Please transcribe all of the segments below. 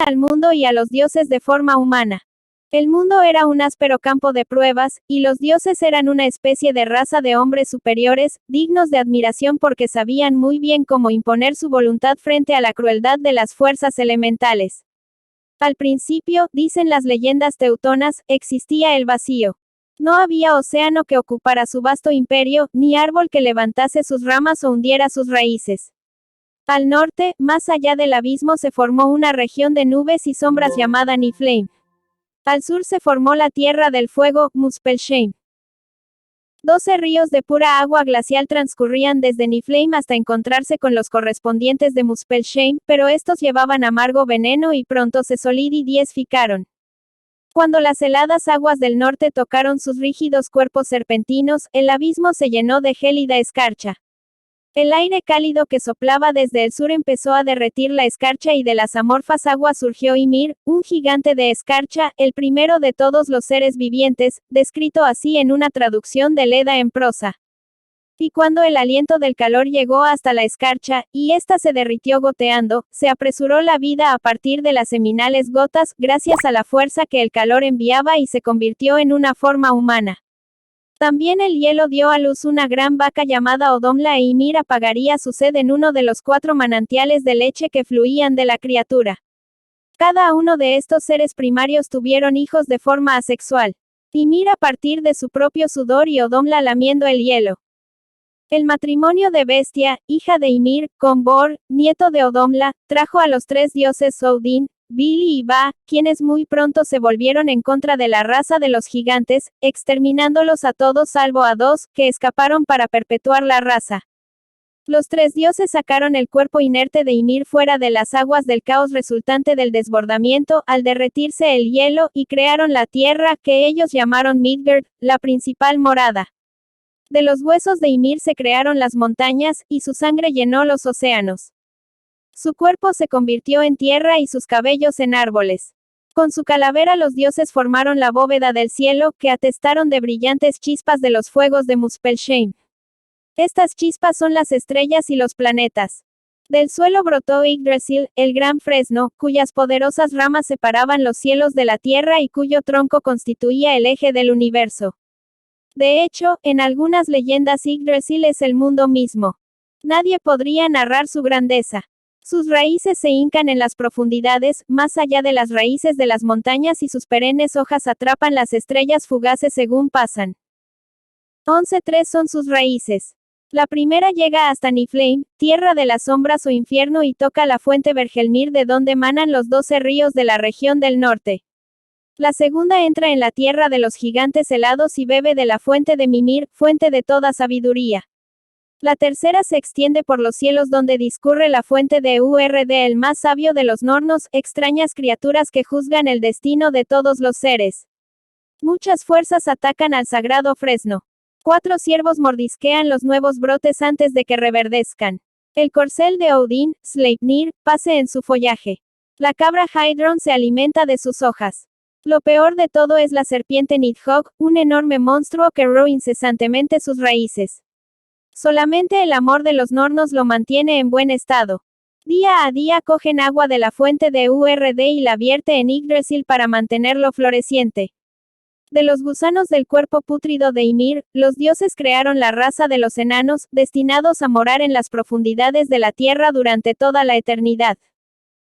al mundo y a los dioses de forma humana. El mundo era un áspero campo de pruebas, y los dioses eran una especie de raza de hombres superiores, dignos de admiración porque sabían muy bien cómo imponer su voluntad frente a la crueldad de las fuerzas elementales. Al principio, dicen las leyendas teutonas, existía el vacío. No había océano que ocupara su vasto imperio, ni árbol que levantase sus ramas o hundiera sus raíces. Al norte, más allá del abismo se formó una región de nubes y sombras llamada Niflheim. Al sur se formó la Tierra del Fuego, Muspelheim. 12 ríos de pura agua glacial transcurrían desde Niflheim hasta encontrarse con los correspondientes de Muspelheim, pero estos llevaban amargo veneno y pronto se solidificaron. Cuando las heladas aguas del norte tocaron sus rígidos cuerpos serpentinos, el abismo se llenó de gélida escarcha. El aire cálido que soplaba desde el sur empezó a derretir la escarcha y de las amorfas aguas surgió Ymir, un gigante de escarcha, el primero de todos los seres vivientes, descrito así en una traducción de Leda en prosa. Y cuando el aliento del calor llegó hasta la escarcha, y ésta se derritió goteando, se apresuró la vida a partir de las seminales gotas, gracias a la fuerza que el calor enviaba y se convirtió en una forma humana. También el hielo dio a luz una gran vaca llamada Odomla e Ymir apagaría su sed en uno de los 4 manantiales de leche que fluían de la criatura. Cada uno de estos seres primarios tuvieron hijos de forma asexual. Ymir a partir de su propio sudor y Odomla lamiendo el hielo. El matrimonio de Bestia, hija de Ymir, con Bor, nieto de Odomla, trajo a los 3 dioses Odín, Vili y Ba, quienes muy pronto se volvieron en contra de la raza de los gigantes, exterminándolos a todos salvo a 2, que escaparon para perpetuar la raza. Los 3 dioses sacaron el cuerpo inerte de Ymir fuera de las aguas del caos resultante del desbordamiento, al derretirse el hielo, y crearon la tierra, que ellos llamaron Midgard, la principal morada. De los huesos de Ymir se crearon las montañas, y su sangre llenó los océanos. Su cuerpo se convirtió en tierra y sus cabellos en árboles. Con su calavera los dioses formaron la bóveda del cielo, que atestaron de brillantes chispas de los fuegos de Muspelheim. Estas chispas son las estrellas y los planetas. Del suelo brotó Yggdrasil, el gran fresno, cuyas poderosas ramas separaban los cielos de la tierra y cuyo tronco constituía el eje del universo. De hecho, en algunas leyendas Yggdrasil es el mundo mismo. Nadie podría narrar su grandeza. Sus raíces se hincan en las profundidades, más allá de las raíces de las montañas y sus perennes hojas atrapan las estrellas fugaces según pasan. 11.3 son sus raíces. La primera llega hasta Niflheim, tierra de las sombras o infierno y toca la fuente Vergelmir de donde manan los 12 ríos de la región del norte. La segunda entra en la tierra de los gigantes helados y bebe de la fuente de Mimir, fuente de toda sabiduría. La tercera se extiende por los cielos donde discurre la fuente de Urd el más sabio de los Nornos, extrañas criaturas que juzgan el destino de todos los seres. Muchas fuerzas atacan al sagrado fresno. 4 ciervos mordisquean los nuevos brotes antes de que reverdezcan. El corcel de Odín, Sleipnir, pase en su follaje. La cabra Hydron se alimenta de sus hojas. Lo peor de todo es la serpiente Nidhogg, un enorme monstruo que roe incesantemente sus raíces. Solamente el amor de los Nornos lo mantiene en buen estado. Día a día cogen agua de la fuente de Urd y la vierte en Yggdrasil para mantenerlo floreciente. De los gusanos del cuerpo pútrido de Ymir, los dioses crearon la raza de los enanos, destinados a morar en las profundidades de la tierra durante toda la eternidad.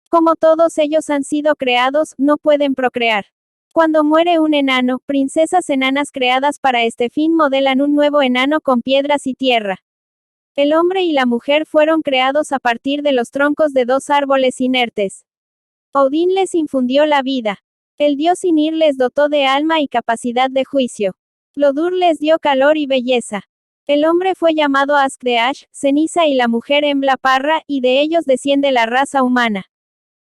Como todos ellos han sido creados, no pueden procrear. Cuando muere un enano, princesas enanas creadas para este fin modelan un nuevo enano con piedras y tierra. El hombre y la mujer fueron creados a partir de los troncos de 2 árboles inertes. Odín les infundió la vida. El dios Ynir les dotó de alma y capacidad de juicio. Lodur les dio calor y belleza. El hombre fue llamado Askdeash, ceniza y la mujer Embla Parra, y de ellos desciende la raza humana.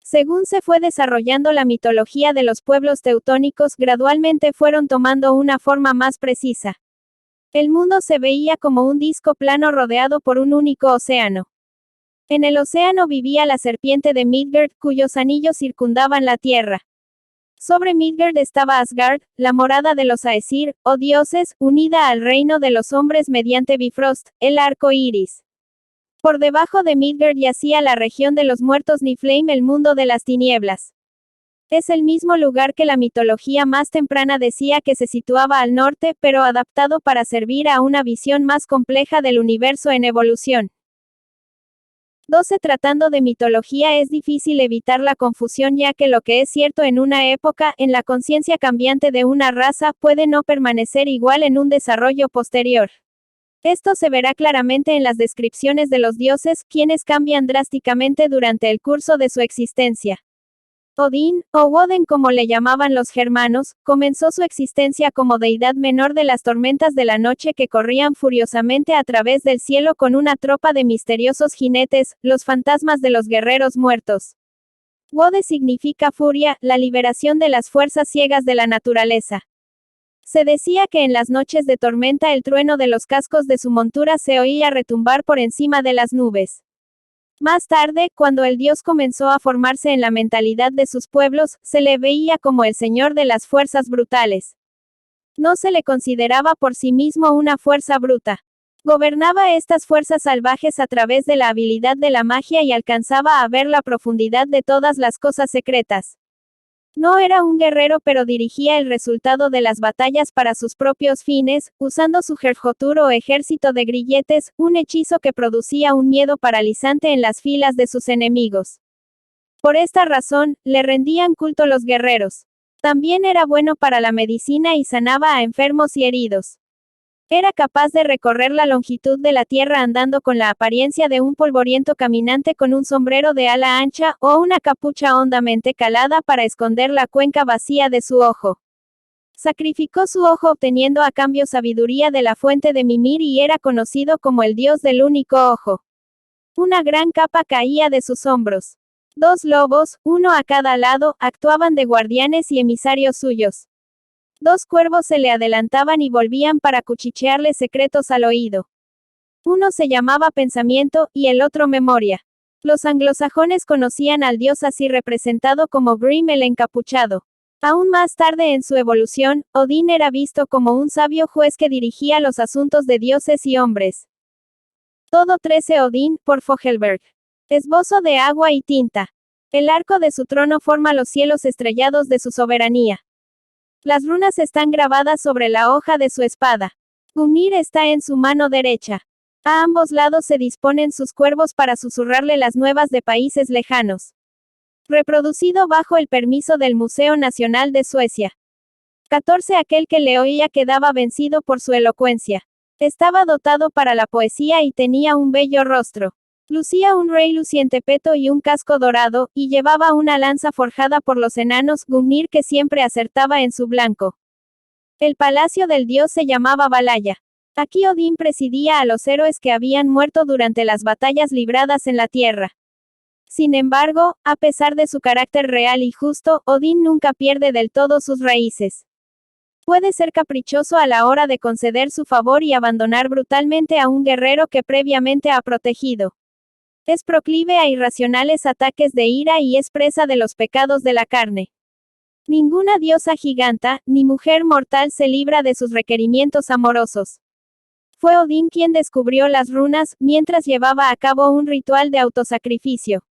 Según se fue desarrollando la mitología de los pueblos teutónicos, gradualmente fueron tomando una forma más precisa. El mundo se veía como un disco plano rodeado por un único océano. En el océano vivía la serpiente de Midgard, cuyos anillos circundaban la tierra. Sobre Midgard estaba Asgard, la morada de los Aesir, o dioses, unida al reino de los hombres mediante Bifrost, el arco iris. Por debajo de Midgard yacía la región de los muertos Niflheim, el mundo de las tinieblas. Es el mismo lugar que la mitología más temprana decía que se situaba al norte, pero adaptado para servir a una visión más compleja del universo en evolución. 12. Tratando de mitología es difícil evitar la confusión, ya que lo que es cierto en una época, en la conciencia cambiante de una raza, puede no permanecer igual en un desarrollo posterior. Esto se verá claramente en las descripciones de los dioses, quienes cambian drásticamente durante el curso de su existencia. Odín, o Woden como le llamaban los germanos, comenzó su existencia como deidad menor de las tormentas de la noche que corrían furiosamente a través del cielo con una tropa de misteriosos jinetes, los fantasmas de los guerreros muertos. Wode significa furia, la liberación de las fuerzas ciegas de la naturaleza. Se decía que en las noches de tormenta el trueno de los cascos de su montura se oía retumbar por encima de las nubes. Más tarde, cuando el dios comenzó a formarse en la mentalidad de sus pueblos, se le veía como el señor de las fuerzas brutales. No se le consideraba por sí mismo una fuerza bruta. Gobernaba estas fuerzas salvajes a través de la habilidad de la magia y alcanzaba a ver la profundidad de todas las cosas secretas. No era un guerrero, pero dirigía el resultado de las batallas para sus propios fines, usando su Herjotur o ejército de grilletes, un hechizo que producía un miedo paralizante en las filas de sus enemigos. Por esta razón, le rendían culto los guerreros. También era bueno para la medicina y sanaba a enfermos y heridos. Era capaz de recorrer la longitud de la tierra andando con la apariencia de un polvoriento caminante con un sombrero de ala ancha, o una capucha hondamente calada para esconder la cuenca vacía de su ojo. Sacrificó su ojo obteniendo a cambio sabiduría de la fuente de Mimir y era conocido como el dios del único ojo. Una gran capa caía de sus hombros. 2 lobos, uno a cada lado, actuaban de guardianes y emisarios suyos. 2 cuervos se le adelantaban y volvían para cuchichearle secretos al oído. Uno se llamaba Pensamiento, y el otro Memoria. Los anglosajones conocían al dios así representado como Grim el Encapuchado. Aún más tarde en su evolución, Odín era visto como un sabio juez que dirigía los asuntos de dioses y hombres. Todo 13 Odín, por Fogelberg. Esbozo de agua y tinta. El arco de su trono forma los cielos estrellados de su soberanía. Las runas están grabadas sobre la hoja de su espada. Gungnir está en su mano derecha. A ambos lados se disponen sus cuervos para susurrarle las nuevas de países lejanos. Reproducido bajo el permiso del Museo Nacional de Suecia. 14 Aquel que le oía quedaba vencido por su elocuencia. Estaba dotado para la poesía y tenía un bello rostro. Lucía un reluciente peto y un casco dorado, y llevaba una lanza forjada por los enanos Gungnir que siempre acertaba en su blanco. El palacio del dios se llamaba Valhalla. Aquí Odín presidía a los héroes que habían muerto durante las batallas libradas en la tierra. Sin embargo, a pesar de su carácter real y justo, Odín nunca pierde del todo sus raíces. Puede ser caprichoso a la hora de conceder su favor y abandonar brutalmente a un guerrero que previamente ha protegido. Es proclive a irracionales ataques de ira y es presa de los pecados de la carne. Ninguna diosa giganta, ni mujer mortal se libra de sus requerimientos amorosos. Fue Odín quien descubrió las runas, mientras llevaba a cabo un ritual de autosacrificio.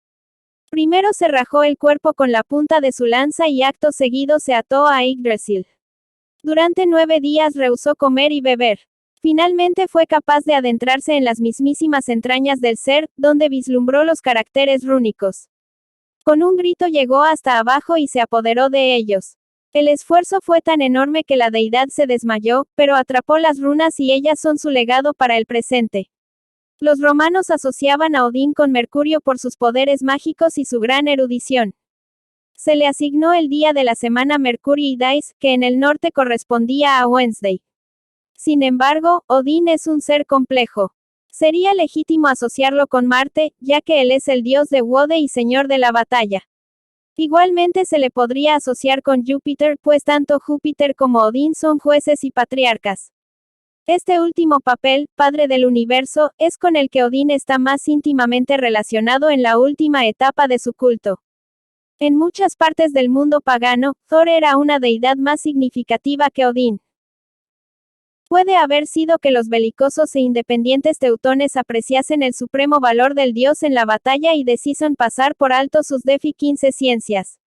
Primero se rajó el cuerpo con la punta de su lanza y acto seguido se ató a Yggdrasil. Durante 9 días rehusó comer y beber. Finalmente fue capaz de adentrarse en las mismísimas entrañas del ser, donde vislumbró los caracteres rúnicos. Con un grito llegó hasta abajo y se apoderó de ellos. El esfuerzo fue tan enorme que la deidad se desmayó, pero atrapó las runas y ellas son su legado para el presente. Los romanos asociaban a Odín con Mercurio por sus poderes mágicos y su gran erudición. Se le asignó el día de la semana Mercury Dies, que en el norte correspondía a Wednesday. Sin embargo, Odín es un ser complejo. Sería legítimo asociarlo con Marte, ya que él es el dios de Wode y señor de la batalla. Igualmente se le podría asociar con Júpiter, pues tanto Júpiter como Odín son jueces y patriarcas. Este último papel, padre del universo, es con el que Odín está más íntimamente relacionado en la última etapa de su culto. En muchas partes del mundo pagano, Thor era una deidad más significativa que Odín. Puede haber sido que los belicosos e independientes teutones apreciasen el supremo valor del dios en la batalla y decisen pasar por alto sus deficiencias.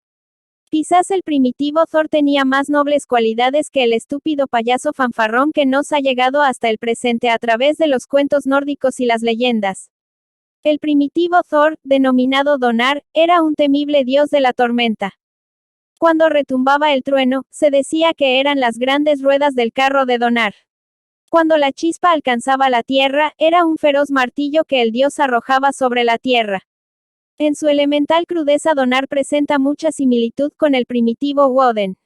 Quizás el primitivo Thor tenía más nobles cualidades que el estúpido payaso fanfarrón que nos ha llegado hasta el presente a través de los cuentos nórdicos y las leyendas. El primitivo Thor, denominado Donar, era un temible dios de la tormenta. Cuando retumbaba el trueno, se decía que eran las grandes ruedas del carro de Donar. Cuando la chispa alcanzaba la tierra, era un feroz martillo que el dios arrojaba sobre la tierra. En su elemental crudeza Donar presenta mucha similitud con el primitivo Woden.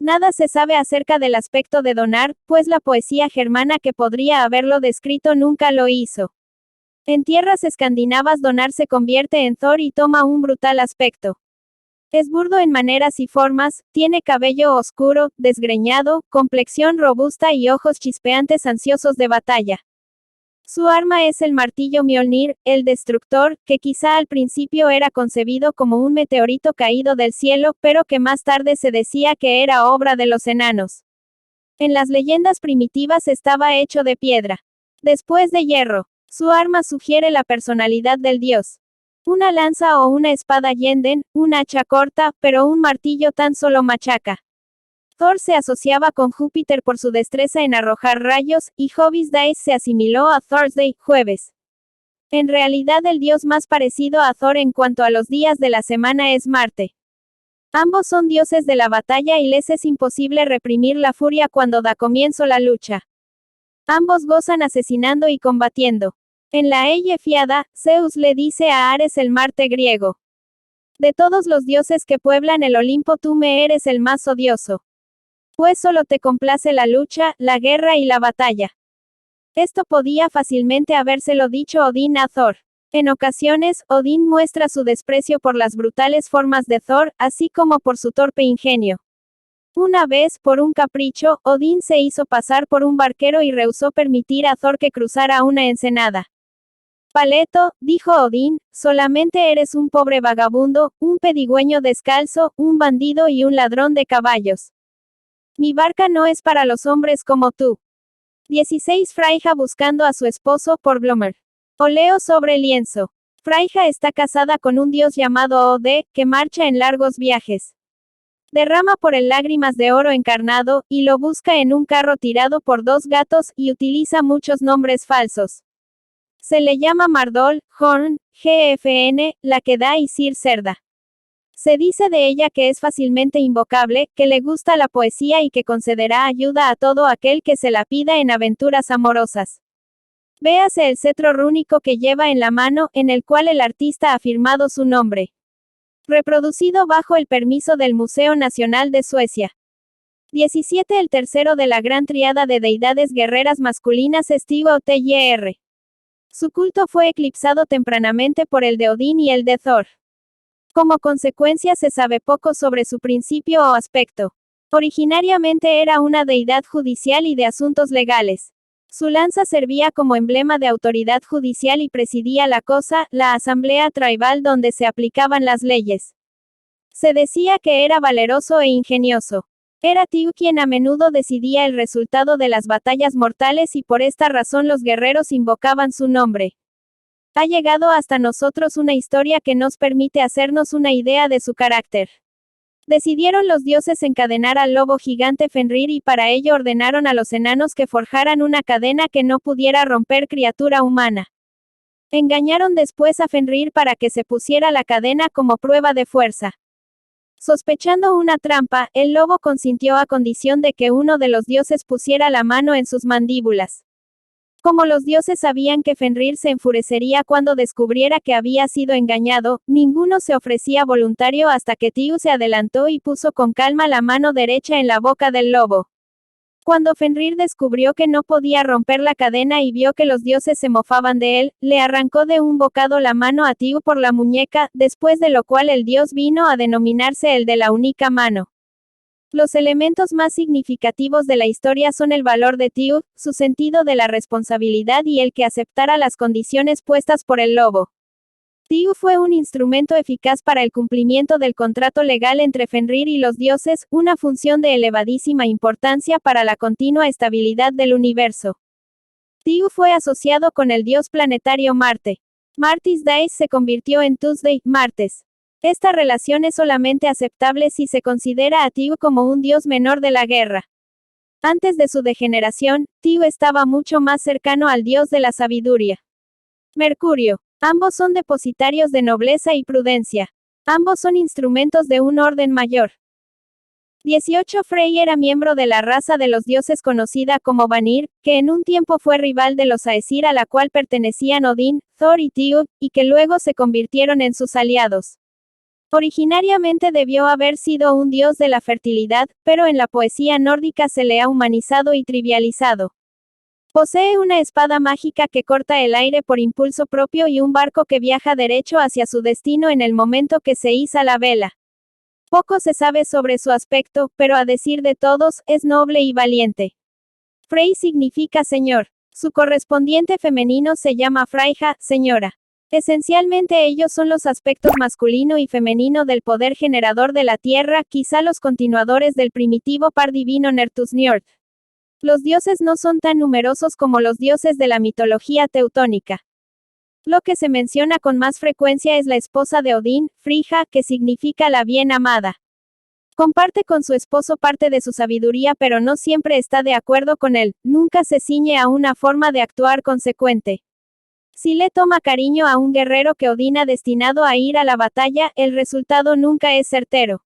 Nada se sabe acerca del aspecto de Donar, pues la poesía germana que podría haberlo descrito nunca lo hizo. En tierras escandinavas Donar se convierte en Thor y toma un brutal aspecto. Es burdo en maneras y formas, tiene cabello oscuro, desgreñado, complexión robusta y ojos chispeantes ansiosos de batalla. Su arma es el martillo Mjolnir, el destructor, que quizá al principio era concebido como un meteorito caído del cielo, pero que más tarde se decía que era obra de los enanos. En las leyendas primitivas estaba hecho de piedra. Después de hierro. Su arma sugiere la personalidad del dios. Una lanza o una espada hienden, un hacha corta, pero un martillo tan solo machaca. Thor se asociaba con Júpiter por su destreza en arrojar rayos, y Jovis Days se asimiló a Thursday, jueves. En realidad el dios más parecido a Thor en cuanto a los días de la semana es Marte. Ambos son dioses de la batalla y les es imposible reprimir la furia cuando da comienzo la lucha. Ambos gozan asesinando y combatiendo. En la Fiada, Zeus le dice a Ares el Marte griego: de todos los dioses que pueblan el Olimpo tú me eres el más odioso. Pues solo te complace la lucha, la guerra y la batalla. Esto podía fácilmente habérselo dicho Odín a Thor. En ocasiones, Odín muestra su desprecio por las brutales formas de Thor, así como por su torpe ingenio. Una vez, por un capricho, Odín se hizo pasar por un barquero y rehusó permitir a Thor que cruzara una ensenada. Paleto, dijo Odín, solamente eres un pobre vagabundo, un pedigüeño descalzo, un bandido y un ladrón de caballos. Mi barca no es para los hombres como tú. 16 Freyja buscando a su esposo por Blomer. Oleo sobre lienzo. Freyja está casada con un dios llamado Ode, que marcha en largos viajes. Derrama por él lágrimas de oro encarnado, y lo busca en un carro tirado por 2 gatos, y utiliza muchos nombres falsos. Se le llama Mardol, Horn, GFN, la que da y Sir Cerda. Se dice de ella que es fácilmente invocable, que le gusta la poesía y que concederá ayuda a todo aquel que se la pida en aventuras amorosas. Véase el cetro rúnico que lleva en la mano, en el cual el artista ha firmado su nombre. Reproducido bajo el permiso del Museo Nacional de Suecia. 17 El tercero de la gran triada de deidades guerreras masculinas es Tyr. Su culto fue eclipsado tempranamente por el de Odín y el de Thor. Como consecuencia se sabe poco sobre su principio o aspecto. Originariamente era una deidad judicial y de asuntos legales. Su lanza servía como emblema de autoridad judicial y presidía la cosa, la asamblea tribal donde se aplicaban las leyes. Se decía que era valeroso e ingenioso. Era Tyr quien a menudo decidía el resultado de las batallas mortales y por esta razón los guerreros invocaban su nombre. Ha llegado hasta nosotros una historia que nos permite hacernos una idea de su carácter. Decidieron los dioses encadenar al lobo gigante Fenrir y para ello ordenaron a los enanos que forjaran una cadena que no pudiera romper criatura humana. Engañaron después a Fenrir para que se pusiera la cadena como prueba de fuerza. Sospechando una trampa, el lobo consintió a condición de que uno de los dioses pusiera la mano en sus mandíbulas. Como los dioses sabían que Fenrir se enfurecería cuando descubriera que había sido engañado, ninguno se ofrecía voluntario hasta que Tyr se adelantó y puso con calma la mano derecha en la boca del lobo. Cuando Fenrir descubrió que no podía romper la cadena y vio que los dioses se mofaban de él, le arrancó de un bocado la mano a Tyr por la muñeca, después de lo cual el dios vino a denominarse el de la única mano. Los elementos más significativos de la historia son el valor de Tyr, su sentido de la responsabilidad y el que aceptara las condiciones puestas por el lobo. Tyr fue un instrumento eficaz para el cumplimiento del contrato legal entre Fenrir y los dioses, una función de elevadísima importancia para la continua estabilidad del universo. Tyr fue asociado con el dios planetario Marte. Martis Days se convirtió en Tuesday, martes. Esta relación es solamente aceptable si se considera a Tyr como un dios menor de la guerra. Antes de su degeneración, Tyr estaba mucho más cercano al dios de la sabiduría. Mercurio. Ambos son depositarios de nobleza y prudencia. Ambos son instrumentos de un orden mayor. 18. Frey era miembro de la raza de los dioses conocida como Vanir, que en un tiempo fue rival de los Aesir a la cual pertenecían Odín, Thor y Tyr, y que luego se convirtieron en sus aliados. Originariamente debió haber sido un dios de la fertilidad, pero en la poesía nórdica se le ha humanizado y trivializado. Posee una espada mágica que corta el aire por impulso propio y un barco que viaja derecho hacia su destino en el momento que se iza la vela. Poco se sabe sobre su aspecto, pero a decir de todos, es noble y valiente. Frey significa señor. Su correspondiente femenino se llama Freyja, señora. Esencialmente ellos son los aspectos masculino y femenino del poder generador de la tierra, quizá los continuadores del primitivo par divino Nertusnjord. Los dioses no son tan numerosos como los dioses de la mitología teutónica. Lo que se menciona con más frecuencia es la esposa de Odín, Frigga, que significa la bien amada. Comparte con su esposo parte de su sabiduría pero no siempre está de acuerdo con él, nunca se ciñe a una forma de actuar consecuente. Si le toma cariño a un guerrero que Odín ha destinado a ir a la batalla, el resultado nunca es certero.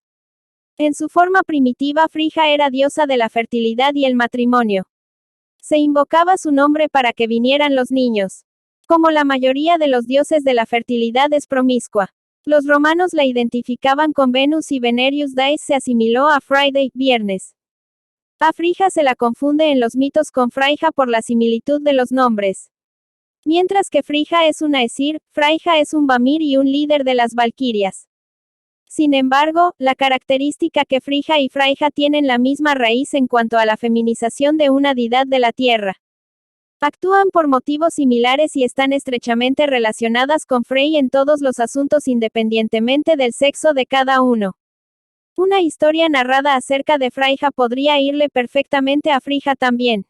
En su forma primitiva Frigga era diosa de la fertilidad y el matrimonio. Se invocaba su nombre para que vinieran los niños. Como la mayoría de los dioses de la fertilidad es promiscua. Los romanos la identificaban con Venus y Venerius Dies se asimiló a Friday, viernes. A Frigga se la confunde en los mitos con Freyja por la similitud de los nombres. Mientras que Frigga es un Aesir, Freyja es un Vamir y un líder de las Valquirias. Sin embargo, la característica que Frigga y Freyja tienen la misma raíz en cuanto a la feminización de una deidad de la tierra. Actúan por motivos similares y están estrechamente relacionadas con Frey en todos los asuntos independientemente del sexo de cada uno. Una historia narrada acerca de Freyja podría irle perfectamente a Frigga también.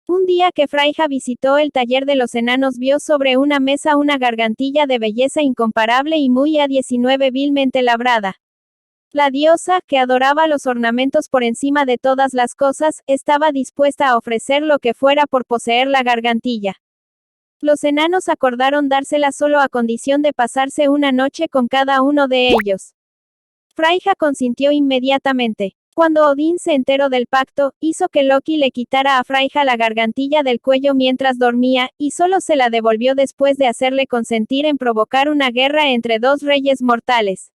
Un día que Freyja visitó el taller de los enanos vio sobre una mesa una gargantilla de belleza incomparable y muy A19 vilmente labrada. La diosa, que adoraba los ornamentos por encima de todas las cosas, estaba dispuesta a ofrecer lo que fuera por poseer la gargantilla. Los enanos acordaron dársela solo a condición de pasarse una noche con cada uno de ellos. Freyja consintió inmediatamente. Cuando Odín se enteró del pacto, hizo que Loki le quitara a Freyja la gargantilla del cuello mientras dormía, y solo se la devolvió después de hacerle consentir en provocar una guerra entre dos reyes mortales.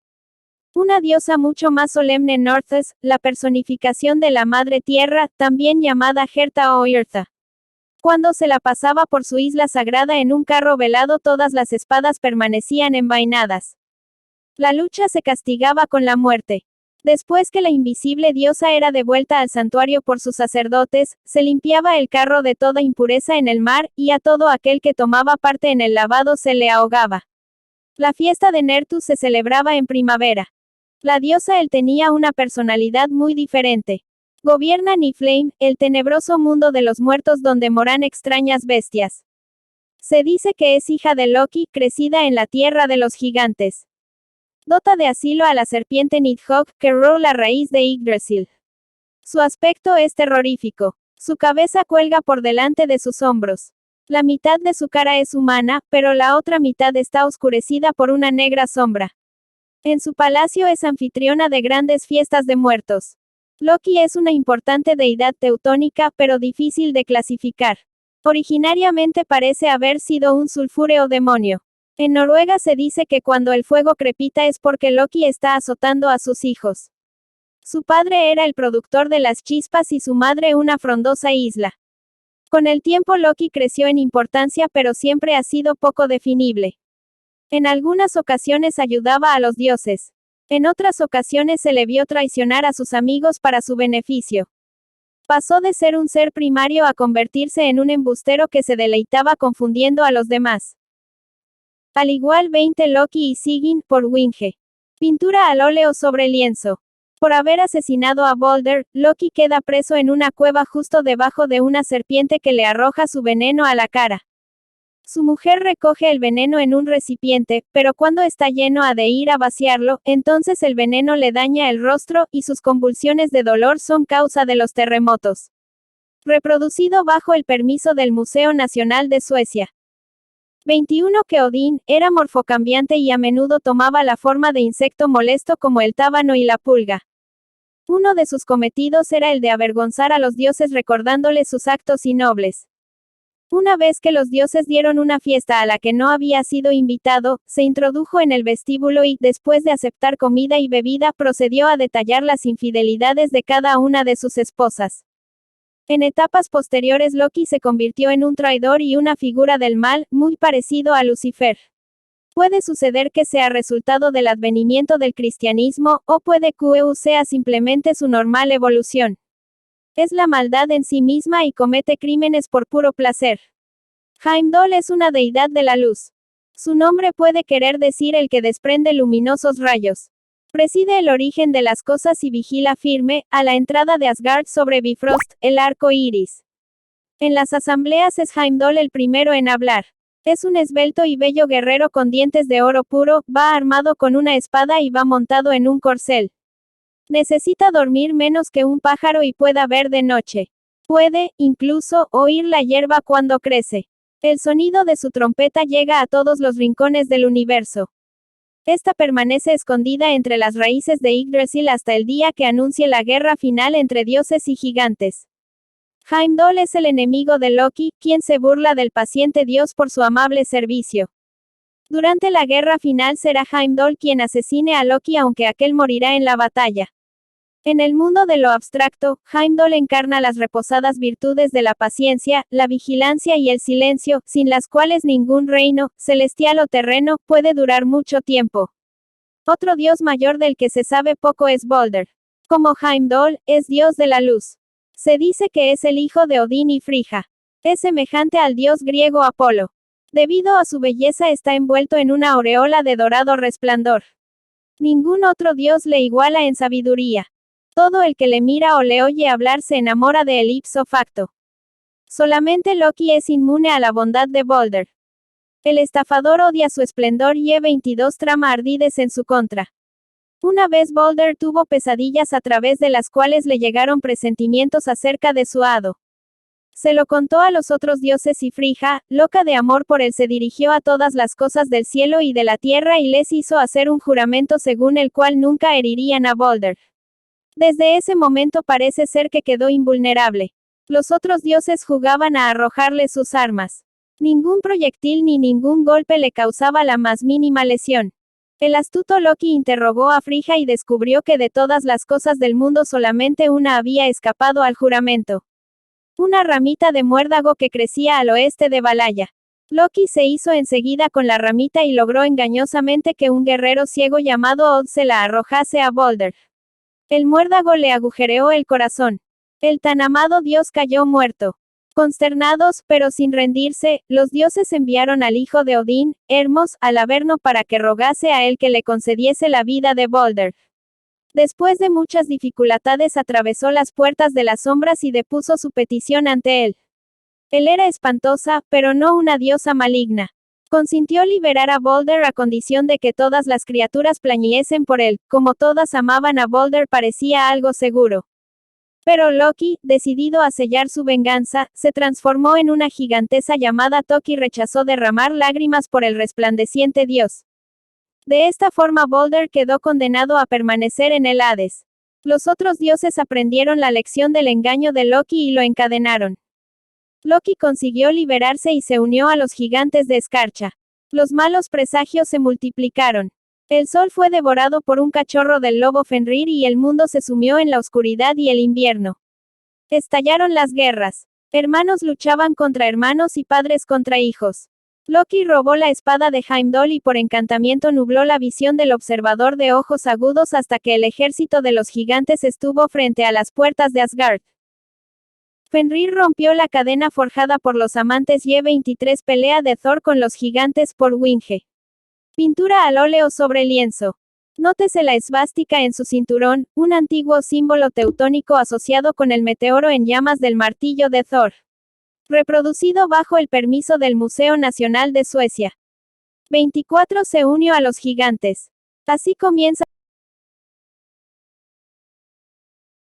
Una diosa mucho más solemne Northes, la personificación de la Madre Tierra, también llamada Herta o Irtha. Cuando se la pasaba por su isla sagrada en un carro velado todas las espadas permanecían envainadas. La lucha se castigaba con la muerte. Después que la invisible diosa era devuelta al santuario por sus sacerdotes, se limpiaba el carro de toda impureza en el mar, y a todo aquel que tomaba parte en el lavado se le ahogaba. La fiesta de Nertus se celebraba en primavera. La diosa él tenía una personalidad muy diferente. Gobierna Niflheim, el tenebroso mundo de los muertos donde moran extrañas bestias. Se dice que es hija de Loki, crecida en la tierra de los gigantes. Dota de asilo a la serpiente Nidhogg, que roe la raíz de Yggdrasil. Su aspecto es terrorífico. Su cabeza cuelga por delante de sus hombros. La mitad de su cara es humana, pero la otra mitad está oscurecida por una negra sombra. En su palacio es anfitriona de grandes fiestas de muertos. Loki es una importante deidad teutónica, pero difícil de clasificar. Originariamente parece haber sido un sulfúreo demonio. En Noruega se dice que cuando el fuego crepita es porque Loki está azotando a sus hijos. Su padre era el productor de las chispas y su madre una frondosa isla. Con el tiempo Loki creció en importancia pero siempre ha sido poco definible. En algunas ocasiones ayudaba a los dioses. En otras ocasiones se le vio traicionar a sus amigos para su beneficio. Pasó de ser un ser primario a convertirse en un embustero que se deleitaba confundiendo a los demás. Al igual 20 Loki y Sigyn, por Winge. Pintura al óleo sobre lienzo. Por haber asesinado a Balder, Loki queda preso en una cueva justo debajo de una serpiente que le arroja su veneno a la cara. Su mujer recoge el veneno en un recipiente, pero cuando está lleno ha de ir a vaciarlo, entonces el veneno le daña el rostro, y sus convulsiones de dolor son causa de los terremotos. Reproducido bajo el permiso del Museo Nacional de Suecia. 21 que Odín era morfocambiante y a menudo tomaba la forma de insecto molesto como el tábano y la pulga. Uno de sus cometidos era el de avergonzar a los dioses recordándoles sus actos innobles. Una vez que los dioses dieron una fiesta a la que no había sido invitado, se introdujo en el vestíbulo y, después de aceptar comida y bebida, procedió a detallar las infidelidades de cada una de sus esposas. En etapas posteriores Loki se convirtió en un traidor y una figura del mal, muy parecido a Lucifer. Puede suceder que sea resultado del advenimiento del cristianismo, o puede que sea simplemente su normal evolución. Es la maldad en sí misma y comete crímenes por puro placer. Heimdall es una deidad de la luz. Su nombre puede querer decir el que desprende luminosos rayos. Preside el origen de las cosas y vigila firme, a la entrada de Asgard sobre Bifrost, el arco iris. En las asambleas es Heimdall el primero en hablar. Es un esbelto y bello guerrero con dientes de oro puro, va armado con una espada y va montado en un corcel. Necesita dormir menos que un pájaro y pueda ver de noche. Puede, incluso, oír la hierba cuando crece. El sonido de su trompeta llega a todos los rincones del universo. Esta permanece escondida entre las raíces de Yggdrasil hasta el día que anuncie la guerra final entre dioses y gigantes. Heimdall es el enemigo de Loki, quien se burla del paciente dios por su amable servicio. Durante la guerra final será Heimdall quien asesine a Loki aunque aquel morirá en la batalla. En el mundo de lo abstracto, Heimdall encarna las reposadas virtudes de la paciencia, la vigilancia y el silencio, sin las cuales ningún reino, celestial o terreno, puede durar mucho tiempo. Otro dios mayor del que se sabe poco es Balder. Como Heimdall, es dios de la luz. Se dice que es el hijo de Odín y Frigga. Es semejante al dios griego Apolo. Debido a su belleza está envuelto en una aureola de dorado resplandor. Ningún otro dios le iguala en sabiduría. Todo el que le mira o le oye hablar se enamora de él ipso facto. Solamente Loki es inmune a la bondad de Balder. El estafador odia su esplendor y E22 trama ardides en su contra. Una vez Balder tuvo pesadillas a través de las cuales le llegaron presentimientos acerca de su hado. Se lo contó a los otros dioses y Frigga, loca de amor por él, se dirigió a todas las cosas del cielo y de la tierra y les hizo hacer un juramento según el cual nunca herirían a Balder. Desde ese momento parece ser que quedó invulnerable. Los otros dioses jugaban a arrojarle sus armas. Ningún proyectil ni ningún golpe le causaba la más mínima lesión. El astuto Loki interrogó a Frigga y descubrió que de todas las cosas del mundo solamente una había escapado al juramento. Una ramita de muérdago que crecía al oeste de Valhalla. Loki se hizo enseguida con la ramita y logró engañosamente que un guerrero ciego llamado Od se la arrojase a Balder. El muérdago le agujereó el corazón. El tan amado dios cayó muerto. Consternados, pero sin rendirse, los dioses enviaron al hijo de Odín, Hermos, al Averno para que rogase a él que le concediese la vida de Balder. Después de muchas dificultades atravesó las puertas de las sombras y depuso su petición ante él. Él era espantosa, pero no una diosa maligna. Consintió liberar a Balder a condición de que todas las criaturas plañiesen por él, como todas amaban a Balder parecía algo seguro. Pero Loki, decidido a sellar su venganza, se transformó en una gigantesa llamada Toki y rechazó derramar lágrimas por el resplandeciente dios. De esta forma Balder quedó condenado a permanecer en el Hades. Los otros dioses aprendieron la lección del engaño de Loki y lo encadenaron. Loki consiguió liberarse y se unió a los gigantes de escarcha. Los malos presagios se multiplicaron. El sol fue devorado por un cachorro del lobo Fenrir y el mundo se sumió en la oscuridad y el invierno. Estallaron las guerras. Hermanos luchaban contra hermanos y padres contra hijos. Loki robó la espada de Heimdall y por encantamiento nubló la visión del observador de ojos agudos hasta que el ejército de los gigantes estuvo frente a las puertas de Asgard. Fenrir rompió la cadena forjada por los amantes y E23 pelea de Thor con los gigantes por Winge. Pintura al óleo sobre lienzo. Nótese la esvástica en su cinturón, un antiguo símbolo teutónico asociado con el meteoro en llamas del martillo de Thor. Reproducido bajo el permiso del Museo Nacional de Suecia. 24 se unió a los gigantes. Así comienza